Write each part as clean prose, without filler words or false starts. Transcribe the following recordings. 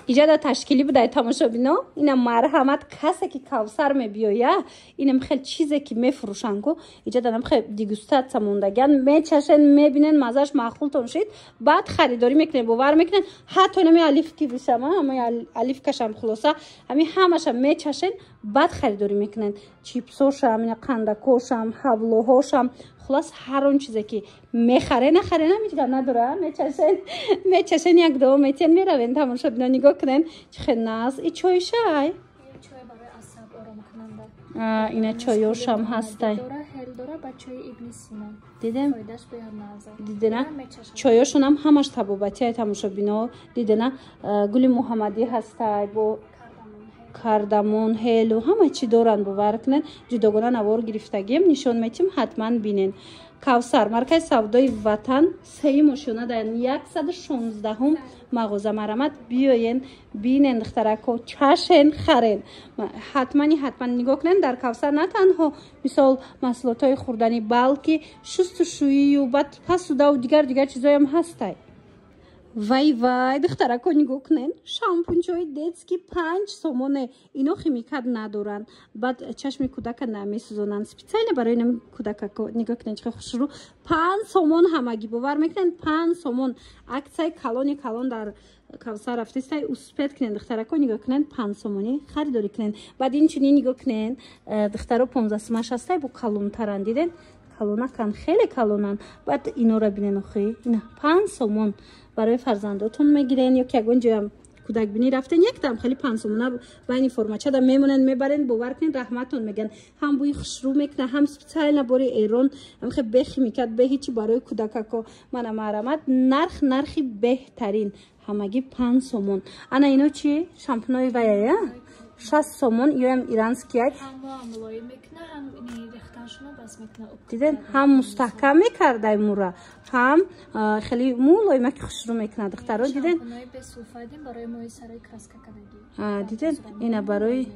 ایجاد تشکیلی بوده تماشابینا. اینا مرحمت کسی که کوثر میبیویه اینم خیلی چیزی که میفروشن کو ایجاد خیلی دیگوستاسیا موندگان میچشن میبینن مزهش معقول تون شید بعد خریداری میکنن باور میکنن حتی نمی الف کی بشم همه الف کشم خلاصه همش میچشن بعد خریداری میکنن چیپسوشم قندکوشم حبلوهاشم خلاص هر اون چیزی که میخره نخره نمیگم نداره میچشن یک دو میتین میروین تماشابینا نگاه کنن چه ناز این چای شای چای برای اعصاب آرام کننده اینا چایوش هم هسته داره هل داره با چای ابن سینا دیدم فایدهش به نازه دیدن چایوشون هم همش تبابتی های تماشابینا دیدن گل محمدی هسته با کردمون هلو همه چی دارن باور کنن جداگانه نوار گرفتگیم نشون میتیم حتما بینین کوثر مرکز سودای وطن سه ماشونه در 116 مغازه مرمت بیاین بینن دخترکو چشن خرین حتما نگاه کنن در کوثر نه تنها مثال محصولات های خوردنی بلکه شستشویی و بعد پسوده و دیگر چیزایی هم هسته وای دخترکو نگاه کنن شامپونچوی دیتسکی 5 سومونه اینو خیمیکات ندارن بعد چشم کودک نمیسوزونن سپیڅیالی برای نمی کودک نگاه کنن چه خوشرو 5 سومون همگی باور میکنن 5 سومون عکسای کلون در کوثر رفته سای اسپت کنن دخترکو نگاه کنن 5 سومونی خریداری کنن بعد این چنین نگاه کنن دخترو 15 سومش هستای بو کلون تران دیدن کلونا کن خیلی کلونن بعد اینو را بینن اخی اینا 5 سومون برای فرزنداتون میگیرین یا که اونجا هم کودک بینی رفتن یک دم خیلی 5 سومونه بین فرماچه دا میمونن میبرن باور کنین رحمتون میگن هم بوی خوشرو میکنه هم سپیڅیال برای ایران هم خیلی بخی میکرد به هیچی برای کودککو من مرمت نرخی بهترین همگی 5 سومون انا اینو چی شامپونای ویا 60 سومون یا هم ایرانسکی هم ملایم میکنه هم این ریختنشونو بس میکنه دیدن هم مستحکم میکرده مورا هم خیلی ملایم که خوشرو میکنه دخترها دیدن شامپونای به سولفادین برای موی سرای کراسکا کردگی دیدن اینا برای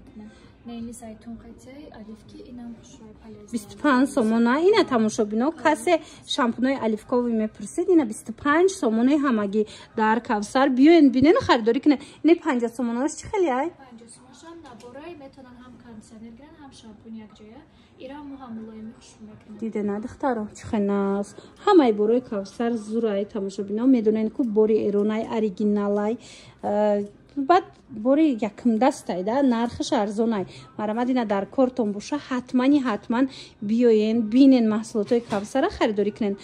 نیلی سایتون قیچه الیفکی اینم خوشروی پالیز 25 سومون اینا تماشابینا کسی شامپونای الیفکاوی میپرسید اینا 25 سومون همگی در کوثر بیاین بینن خریداری کنه این 50 سوموناش چه خیلی ای 50 سومونش هم نبارای میتونن هم کاندیشنر گیرن هم شامپون یک جایه ایران مو هم ملایم خوشرو میکنه دیده نه دخترا چه خناس همه برای کوثر زورای تماشابینا میدونن که بوری ایرونای اوریجینالای بعد بوری یکم دسته ده نرخش ارزونه مرامد اینا در کارتون باشه حتما بیاین بینن محصولات کوثر خریداری کنن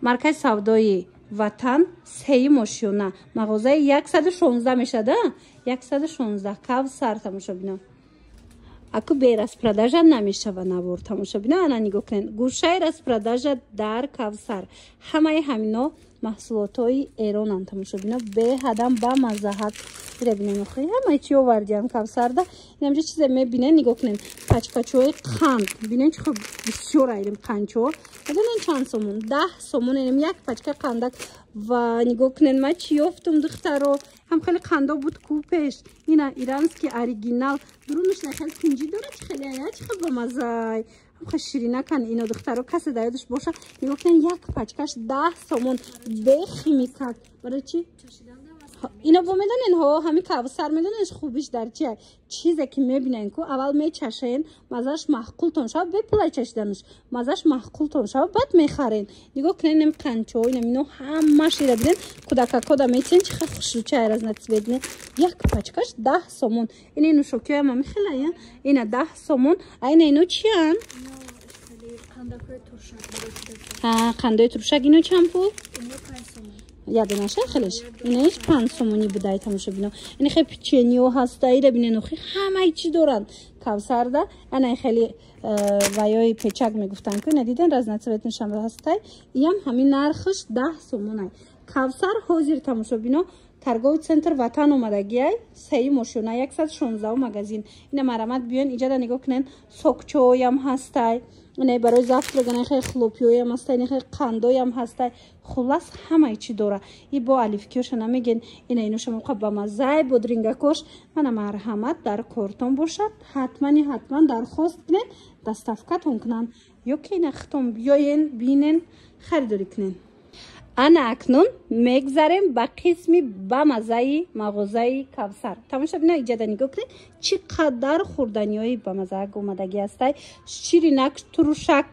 مرکز سودای وطن سه ماشونه مغازه 116 میشه ده 116 کوثر تماشابینا اكو بيرس продажа نمیشه و نبور تماشابینا انا نگاه کن گوشه رس продажа در کوثر همه همینا محصولاتای ایران تماشابینا به هدم با مزاحت ببینین خیلی همه چی آوردیم کوثر ده اینجا چیزا میبینین نگاه کنین پچکچوی قند ببینین چه بسیار ایرم قندچو ببینین چند سومون 10 سومون اینم یک پچکه قندک و نگاه کنین ما چی افتم دخترو هم خیلی قندا بود کوپش اینا ایرانسکی اوریجینال درونش خیلی کنجی داره خیلی چه با مزه خیلی شیرینه کن اینو دخترو کسی دایدش باشه نگاه کنین یک پچکش 10 سومون بخی میکرد برای چی اینا با میدونین ها همین کوثر میدونینش خوبیش در چیه چیزی که میبینین که اول میچشین مزهش معقول تون شد به پلای چشیدنش مزهش معقول تون شد بعد میخرین نگاه کنین این قنچو اینو همه شیره ببینین کودک میتین چه خوشرو چه از نتیجه بدین یک پچکش 10 سومون اینو شوکی هم خیلی اینا 10 سومون اینو چی ان قندای ترشک اینو چند پول یاد نشه خیلیش اینش 5 سومونی بودای تماشابینا این خیلی پیچنیو هستایی رو ببینین خیلی همه چی دارن کوثر ده انا خیلی ویای پیچک میگفتن که ندیدن راز نتیجه شما هستای این همین نرخش 10 سومونه کوثر حاضر تماشابینا ترگاو سنتر وطن اومدگی سه ماشونه 116 مگزین اینا مرامت بیان ایجاد نگاه کنن سوکچوی هم هستای نه برای زفت لگنه خیلی خلوپیوی هم هستای نه خیلی قندوی هم هستای خلاص همه چی داره این با الیفکیوش نمیگن اینو شما با مزه بودرینگکوش من مرحمت در کارتون باشد حتما درخواست کنین دستافکتون کنن یا که نختم بیاین بینن خریداری کنین ана акнун мегзарем ба қисми бамазаи мағозаи Кавсар. Тамоша бинед, иҷода нигоҳ кунед чӣ қадар хурданиҳои бамазаак омадагӣ ҳастай. ширинак, турушак,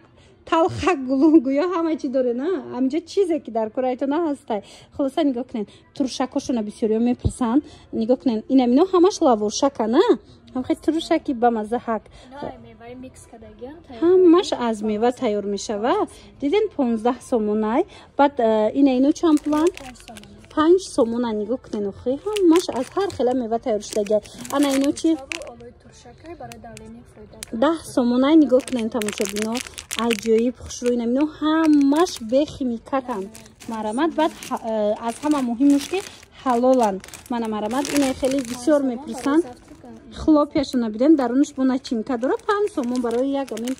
талхак, гулугӯё ҳама чӣ доре на. Ҳамҷо чизе ки дар кораито на ҳастай. Хулоса нигоҳ кунед, турушакҳошона бисёриё мепурсанд. Нигоҳ кунед, инамино ҳамаш лавошака на. ҳамхел турушаки бамаза ҳак. ҳамаш аз мева тайёр мешавад. диден 15 сомонай. баъд ино чанд пуланд? 5 сомона. нигоҳ кунед охи ҳамаш аз ҳар хела мева тайёр шудагӣ. ана ино чӣ? 10 сомонай. нигоҳ кунед тамошобино аҷоиб хушрӯи намино ҳамаш бехимикатанд. марамад баъд аз ҳама муҳимаш ки ҳалоланд. мана марамад ина хеле бисёр мепурсанд. хлопияшона биден дарунаш бо начинка дора. 5 сомон барои як амин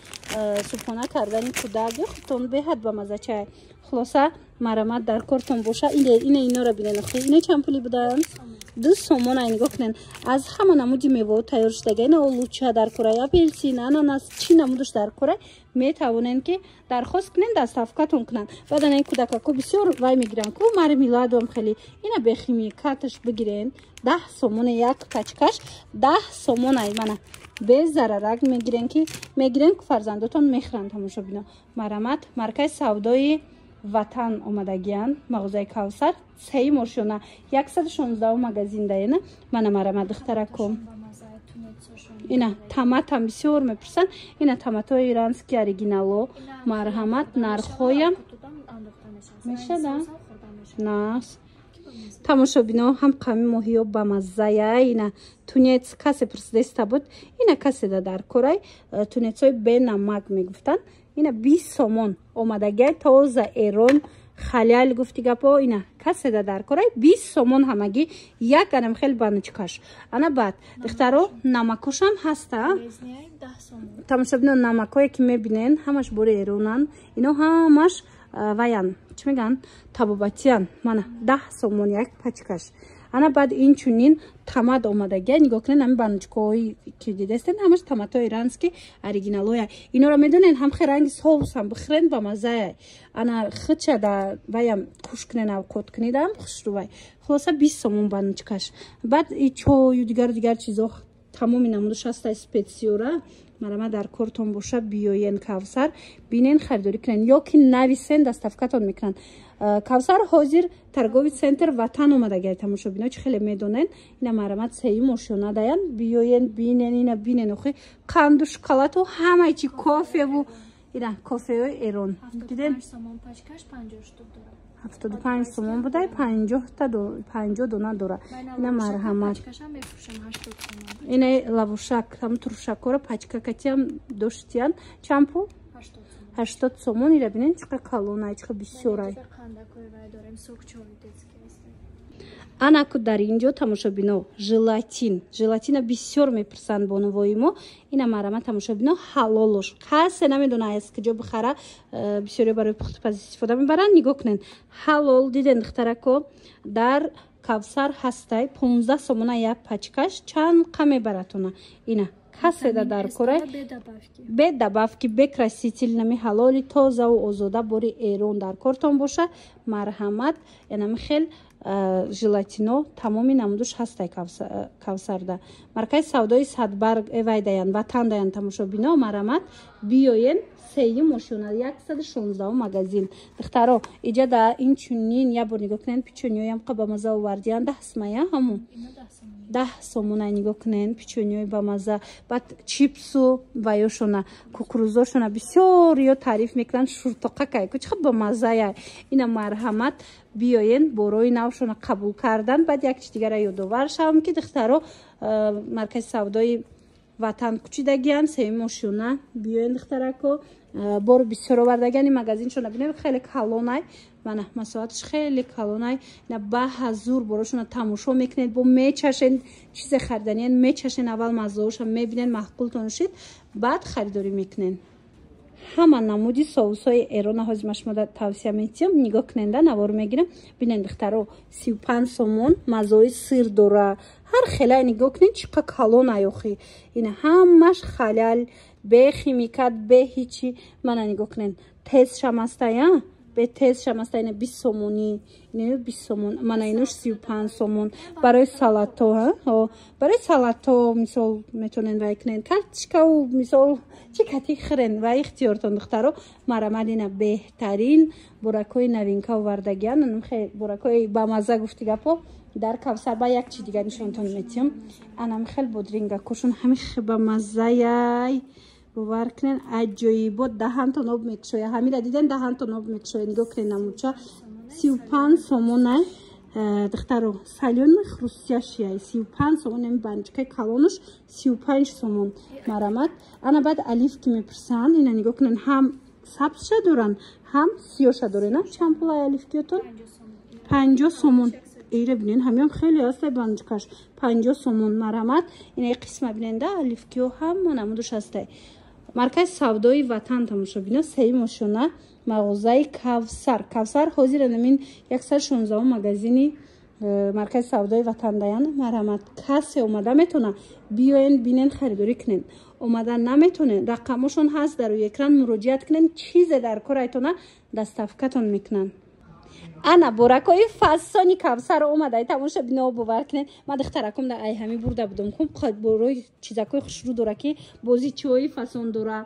субҳона кардани кӯдак ё хубтон беҳад ба мазачай. хулоса марамад дар кортон боша. инора биден охи ина чанд пули буданд? 2 сомон. ай нигоҳ кунед аз ҳама намуди меваҳо тайёр шудага. ина олуча дар кораи апелсин, ананас, чӣ намудаш дар кораи метавонен ки дархост кунен доставкатон кунанд. баъд ана кӯдакако бисёр вай мегиранд ку мармеладам хеле ина бехимикаташ бигирен. 10 сомон як пачкаш. 10 сомон. ай мана без зарарак мегирен ки фарзандотон мехӯранд. тамошобино марамад маркази савдои ватан омадагиянд. мағозаи Кавсар сеи мошона 116 магазин даена. мана марамад духтараком ина таматам бисёр мепурсанд. ина таматои ирански оригинало. марҳамат нархҳоям мешада нас. тамошобино ҳам қавми моҳиё ба маззая. ина тунец касе пурсидаиста буд. ина каседа дар корай тунецҳои бенамак мегуфтанд. ина 20 сомон омадагиай тоза эрон халял гуфти гапо. ина каседа дар корай 20 сомон ҳамагӣ як анам хел банучкаш. ана баъд духтаро намакошам ҳаста. тамошобино намакҳое ки мебинен ҳамаш бори эронанд. ино ҳамаш ваян чӣ меган табобатиян. мана 10 сомон як пачкаш. ана баъд инчунин тамад омадагия. нигоҳ кунед ҳамин банучкаҳои ки дидастен ҳамаш таматои ирански оригиналоя. инора медонен ҳамхе ранги соусам бихӯрен ба мазая. ана хичада ваям куш кунен авқот кунидам хушрӯвай. хулоса 20 сомон банучкаш. баъд и чою дигар чизо тамоми намудаш ҳастай спетсиёра. марама дар кортон боша биёен Кавсар бинен харидорӣ кунен ё ки нависен доставкатон мекунанд. Кавсар ҳозир торговый центр ватан омадагиай. тамошобино чӣ хеле медонен. ина марамад сеи мошона даян. биёен бинен ина бинен охи қанду шоколаду ҳамаи чи кофеву ина кофеҳои эрон диден. 75 сомон будай 50 дона дора. ина марҳамат. ина лавошак ҳам туршакора пачкакатиам доштиян чанд пул? 80 сомон. ира бинен чиқа калонай чиқа бисёрай. анаку дар инҷо тамошобино желатина бисёр мепурсанд бонувои мо. ина марама тамошобино ҳалолош касе намедона аз куҷо бихара. бисёриё барои пухтупаз истифода мебаранд. нигоҳ кунед ҳалол диден духтарако дар Кавсар ҳастай 15 сомона як пачкаш. чанд қа мебаратона. ина каседа дар корай бе добавки бе краситель нами ҳалоли тозаву озода бори эрон дар кортон боша. марҳамат янами хел желатино тамоми намудуш ҳастай Кавсарда. маркази савдои Садбарг эвай даян ватан даян. тамошобино марамат биёен сеи мошона 116 магазин. духтаро иҷада инчунин я бор нигоҳ кунен печёниҳоям қа ба маза овардиян. 10 смая ҳамун 10 сомонай. нигоҳ кунен печёниҳои ба маза. баъд чипсу ваёшона кукурузошона бисёр ё таъриф мекунанд. шуртоқакай кучиқа ба мазаяй. ина марҳамат биёен борои навшона қабул кардан. баъд як чи дигара ёдовар шавам ки духтаро маркази савдои ватан кучидагиян сеи мошона биёен духтарако бор бисёр овардагияни магазиншона бинед хеле калонай. мана масоатш хеле калонай. ина ба ҳазур борошона тамошо мекунед бо мечашен чизе хариданиян мечашен. аввал маззаошам мебинен маҳқултон шид баъд харидорӣ мекунен. ҳама намуди соусҳои эрона ҳозимаш мода тавсия метиҳам. нигоҳ куненда навор мегирам. бинен духтаро 35 сомон маззаои сир дора. ҳар хелай нигоҳ кунед чиқа калонай охи. ина ҳамаш халал бе химикат бе ҳичи. мана нигоҳ кунен тестшам ҳастая. به تز شماسته این 20 سومونی اینه 20 سومون من اینوش 35 سومون برای سالاتو ها برای سالاتو مثال میتونن وای کنن کارتشکا و مثال چی کتی خرن و اختیارتون دخترو مرامد اینا بهترین براکوی نوینکا آوردگیان من خیلی براکوی با مزه گفتی گپو در کوثر با یک چی دیگه نشونتون میتیم انا خیلی بودرینگا کوشون همین با مزه باور کنین عجیب بود دهان تا نوب میکشویه همین را دیدن دهان تا نوب میکشویه نگاه کنین نموچا 35 سومونه دخترو سالیون خروسیاشیه 35 سومون این بانجکای کالونش 35 سومون مرامت انا بعد الیف که میپرسن اینا نگاه کنین هم سبز دارن هم سیاه دارن نه چند پول الیف کیتون 50 سومون ایره بینین همین خیلی هسته بانجکاش 50 سومون مرامت این قسمه بیننده الیف کیو هم نمودش هسته مرکز سودای وطن تماشا بینه سه ماشونه مغازه کوثر حاضر نمین 116 مگزینی مرکز سودای وطن دیان مرحمت کسی اومده میتونه بیاین بینن خریداری کنین اومده نمیتونه رقمشون هست در روی اکران مراجعت کنین چیز در کارایتونه دستافکتون میکنن انا براکای فاسانی کوثر اومده تماشا بینه باور کنین من دخترکم در ای همی برده بودم خب بروی چیزاکای خوشرو داره که بازی چوی فاسون داره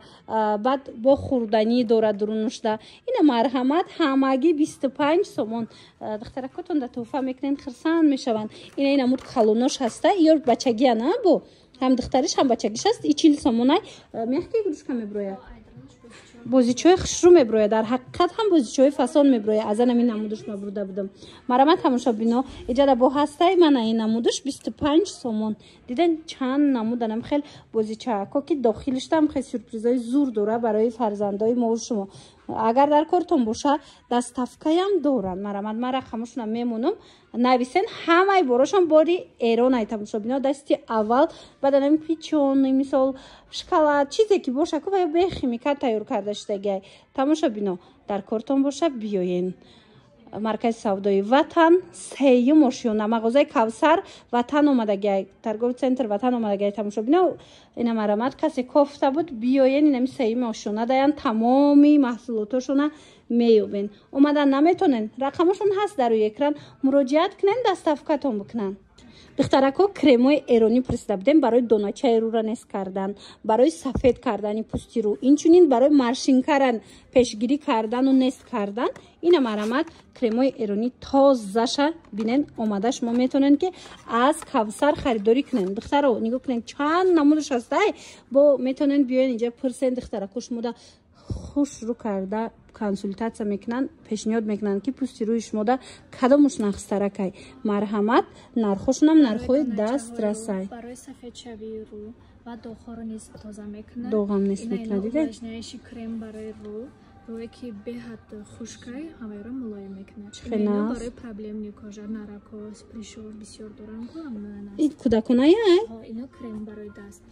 بعد با خوردنی داره درونش ده این مرحمت همگی 25 سومون دخترکاتون در توفه میکنین خرسان میشون این امود کالونش هسته یا بچگی نه بو هم دخترش هم بچگیش هست 40 سومونه میخکی گروش کم میبرویه بازیچوی خشرو میبرویه در حقیقت هم بازیچوی فاسون میبرویه از این نمودش مبروده بودم مرامت تماشا بینو ایجاد با هسته من این نمودش 25 سومون دیدن چند نمودنم خیلی بازیچه که داخلش هم خیلی سورپرایزای زور داره برای فرزندای ما شما اگر در کارتون باشه دستافکه هم دارن مرامت من رقمشون میمونم نویسن همه براشون باری ایران ای تماشا بینو دستی اول بعد پیچون مثال شکلات چیزی که باشه که به خیمیکات تیار کرده شده تماشا بینو در کارتون باشه بیاین مرکز سودای وطن سه ماشیونه مغازه کوثر وطن اومدگی ترگو سنتر وطن اومدگی تماشا بینو اینا مرامت کسی گفته بود بیاین اینا سه ماشیونه دایان تمامی محصولاتشون میوبین اومدن نمیتونن رقمشون هست در روی اکران مراجعت کنن دستافکتون بکنن دخترکو کرمای ایرانی پرسیده بودن برای دوناچه رو را نس کردن برای سفید کردن پوستی رو اینچنین برای مارشین کردن پیشگیری کردن و نس کردن این مرامت کرمای ایرانی تازه بینن اومده شما میتونن که از کوثر خریداری کنن دخترو نگاه کنن چند نمودش هسته با میتونن بیاین اینجا پرسن دخترکوش مودا خوش رو کرده کنسولتاسیا میکنن پیشنهاد میکنن که پوستی روی شما ده کدامش نخستره کی مرحمت نرخوشون هم نرخوی دست رسای برای سفید شوی رو و داخل نیست تازه میکنن دوغم نیست میکنه دیده نشی کرم برای روی که به حد خشکی همه رو ملایم میکنه اینا برای پرابلم نیکاژ نراکوس پریشور بسیار دارن کنم این کودکونه اینا کرم برای دست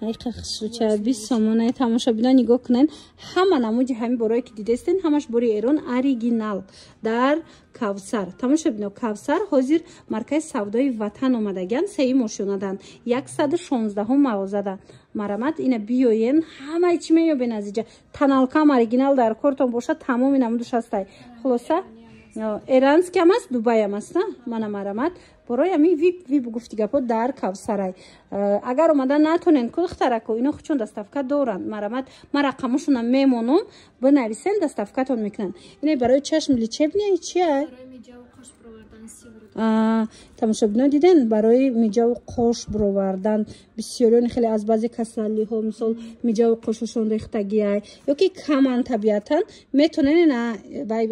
حقیقه خشوچه 20 سومونه تماشا بینا نگاه کنن همه نمودی همین برای که دیدستین همش بری ایران اوریجینال در کوثر تماشا بینا کوثر حاضر مرکز سودای وطن اومدگن سه ماشینا دن 116 مغازه دن مرامت اینا بیاین همه چی میابین از اینجا تنالکام اوریجینال در کارتون باشه تمام نمودش هسته خلاصه ایرانسکی هم است دوبای هم است من مرامت برای همین ویب گفتی گپا در کوثرای اگر اومدن نتونن که دخترکو اینا خودشون دستافکه دارن مرامت من رقمشون هم میمونم بنویسن دستافکتون میکنن اینه برای چشم لیچه بینه چیه؟ برای میجا و قش بروردن تماشا بینه دیدن برای میجا و قش بروردن بسیارون خیلی از بعضی کسلی ها مثل میجا و قششون ریختگی های یا که کمان طبیعتا میتونن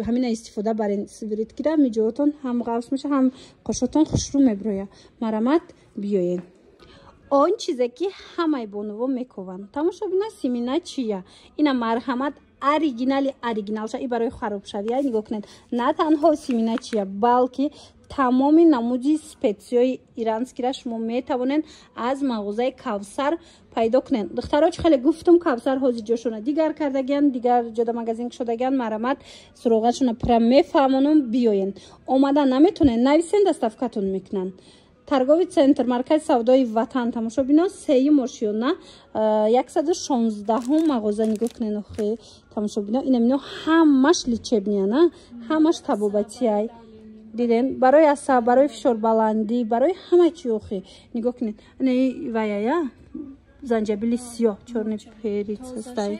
همین استفاده برای سویریت کده میجاوتون هم قوس میشه هم قشتون خوش رو میبرویه مرامت بیاین آن چیزی که همه بانوان میکوون تماشا بینه سیمینه چیه اینا مرحمت اوریجینال شد برای خراب شویه نگاه کنید نه تنها سیمینه چیه بلکه تمام نمودی سپیسیای ایرانسکی را شما میتوانید از مغازه کوثر پیدا کنین دخترها چه خیلی گفتم کوثر حاضر جاشونه دیگر کردگن دیگر جدا مگزین شدگن مرامت سراغشون پر میفهمونم بیاین اومدن نمیتونن نویسین دستافکتون میکنن торговый центр марказ савдои ватан тамошобино сеи мошиёна 116 мағоза нигоҳ кунед охи тамошобино инамино ҳамаш лечебнияна ҳамаш табобатияй диден барои асаб барои фишорбаландӣ барои ҳама чи охи нигоҳ кунед ина ваяя занҷабили сиёҳ чорни перицастай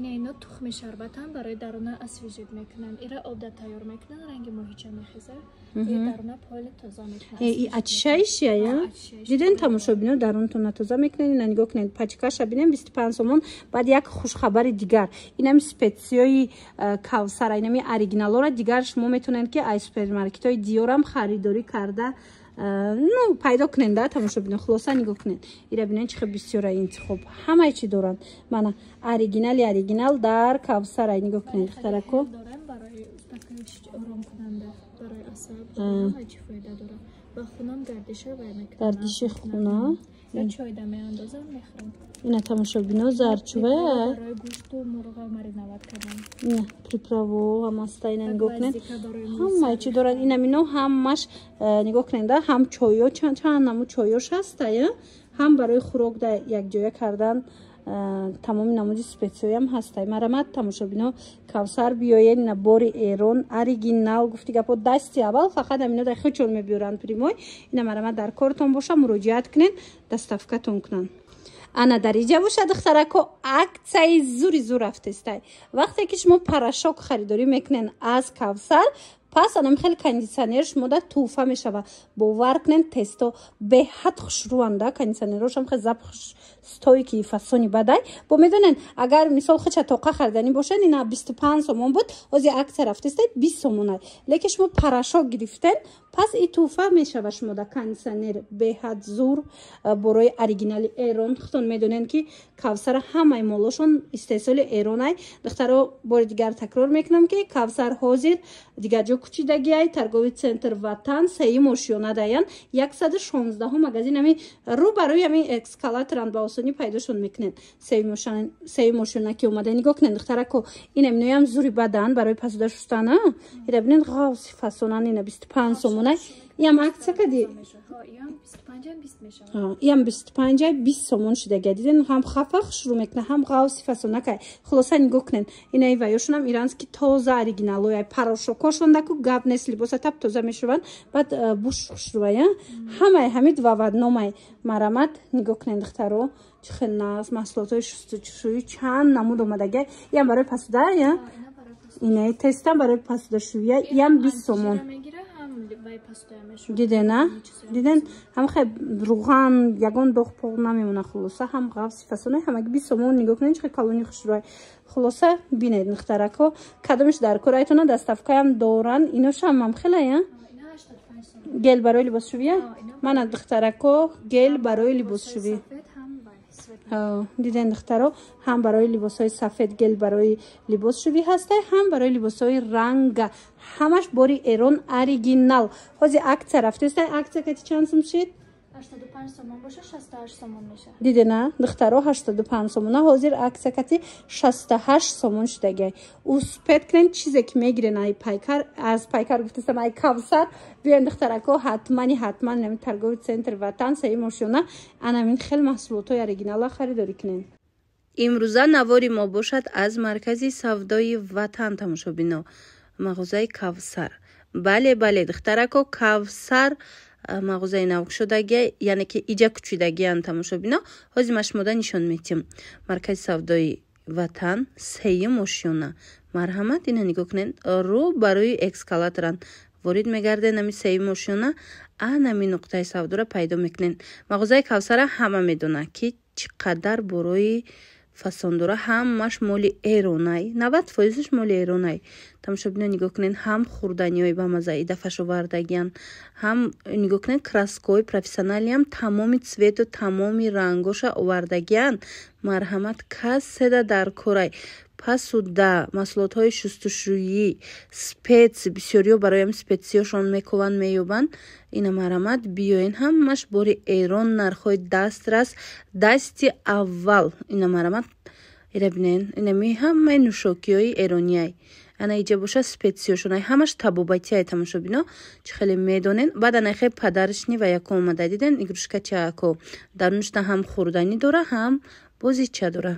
اینا تخم شربتن برای درونه اسویژیت میکنن ایرا آب تیار میکنن رنگ ماهیچه میخیزه درونه پایل تازه میکنن ای اچشایش یا دیدن тамошобино дарунтон тоза میکنن اینا نگاه کنید پاچکاش ببینید 25 سومون بعد یک خوش خبر دیگر اینم سپیسیوی کوثر اینم اوریجینال را دیگر شما میتونید که ای سوپرمارکت های دیور هم خریداری کرده ну пайдо кунед да тамошобино хулоса нигоҳ кунед ира бинед чӣ хел бисёра интихоб ҳамаи чи доранд мана оригинал дар кавсара нигоҳ кунед тарако гардиши хуна ина тамошобино зарчӯва ина приправо ҳамаста ина нигоҳ кунед ҳамаи чи дорад инамино ҳамаш нигоҳ кунед да ҳам чойо чанд наму чойош ҳаста ҳам барои хӯрок да якҷоя кардан тамоми намуди специям ҳастай марамат тамошобино кавсар биёед набори эрон оригинал гуфти гапо дасти аввал фақат амино дар хичол мебиёранд примой ина марамат дар кортон боша муроҷиат кунед доставкатон кунанд ана дариҷа боша духтарако аксияи зури зур рафтестай вақте ки шумо порошок харидорӣ мекунед аз кавсар пас анам хеле кондитсионер шумода туҳфа мешава бовар кунед тесто беҳад хушрӯанда кондитсионерошам хеле запах стойки фасони бадай бо медонен агар мисол хича тоқа харидани бошад ина 25 сомон буд ози аксия рафтестай 20 сомонай лекин шумо порошок гирифтен пас и туҳфа мешава шумода кондитсионер беҳад зур борои оригинали эрон худтон медонен ки кавсар ҳамаи молошон истеҳсоли эронай духтаро бори дигар такрор мекунам ки кавсар ҳозир дигар ҷо кучидагиай торговый центр ватан сеи мошиёнадаян 116 магазинами рӯ барои ҳамин эскалаторанд ба осонӣ пайдошон мекунед сеи мошиёна ки омада нигоҳ кунед духтарако ина миноям зури бадан барои пасуда шустана ира бинед ғавси фасонан ина 25 сомон ям акция кади ям 25 20 сомон шудаги диден ҳам хафа хушрӯ мекунад ҳам ғавси фасонакай хулоса нигоҳ кунед инаи ваёшонам ирански тоза оригиналояй порошокошон даку гап нест либоса тап тоза мешаванд баъд буш хушрӯая ҳамаи ҳамид вавадномай марамат нигоҳ кунед духтаро чӣ хел нас маҳсулотҳои шустучӯӣ чанд намуд омадагиай ям барои пасуда инаи тестам барои пасудашӯвия ям 20 сомон дидена диден ҳам хай руған ягон доғ поғ намемона хулоса ҳам ғавси фасонаи ҳамаги 20 сомон нигоҳ кунед чӣ калони хушрӯай хулоса бинед духтарако кадомиш дар корайтона доставкаям доран иношам ам хелая гел барои либосшӯвия мана духтарако гел барои либосшӯвӣ диден духтаро ҳам барои либосҳои сафед гел барои либосшӯвӣ ҳастай ҳам барои либосҳои ранга ҳамаш бори эрон оригинал ҳозир аксия рафтестай аксия кати чанд сум шид 85 сомон боша 68 сомон меша дидена духтаро 85 сомона ҳозир аксия кати 68 сомон шудагай успед кунед чизе ки мегирен ай пайкар аз пайкар гуфтастам ай кавсар биён духтарако ҳатман торговый центр ватан сеи мошиёна анамин хел маҳсулотҳои оригинала харидорӣ кунед имрӯза навори мо бошад аз маркази савдои ватан тамошобино мағозаи кавсар бале духтарако кавсар мағозаи навшудаги яъне ки иҷа кучидагиан тамошобино ҳозир ма шумода нишон метим маркази савдои ватан сеи мошиёна марҳамат ина нигоҳ кунед рӯ барои эскалаторан ворид мегарден ами сеи мошиёна анами нуқтаи савдора пайдо мекунед мағозаи кавсара ҳама медонад ки чӣ қадар борои фасон дора ҳамаш моли эронай 90% моли эронай тамошобино нигоҳ кунед ҳам хурданиҳои бамазаи дафашовардагиан ҳам нигоҳ кунед краскаҳои профессионалиам тамоми цвету тамоми рангоша овардагиан марҳамат каседа дар корай пасуда маҳсулотҳои шустушӯӣ спец бисёриҳо барои специяшон мекованд меёбанд ина марҳамат биёен ҳамаш бори эрон нархҳои дастрас дасти аввал ина марҳамат ира бинен инами ҳамаи нӯшокиҳои эрониай яна иҷа боша специёшон ай ҳамаш табобатӣ ай тамошобино чӣ хеле медонен баъд анахе падаришни ва якум омада диден игрушка чаако дарунишна ҳам хурдани дора ҳам бозича дора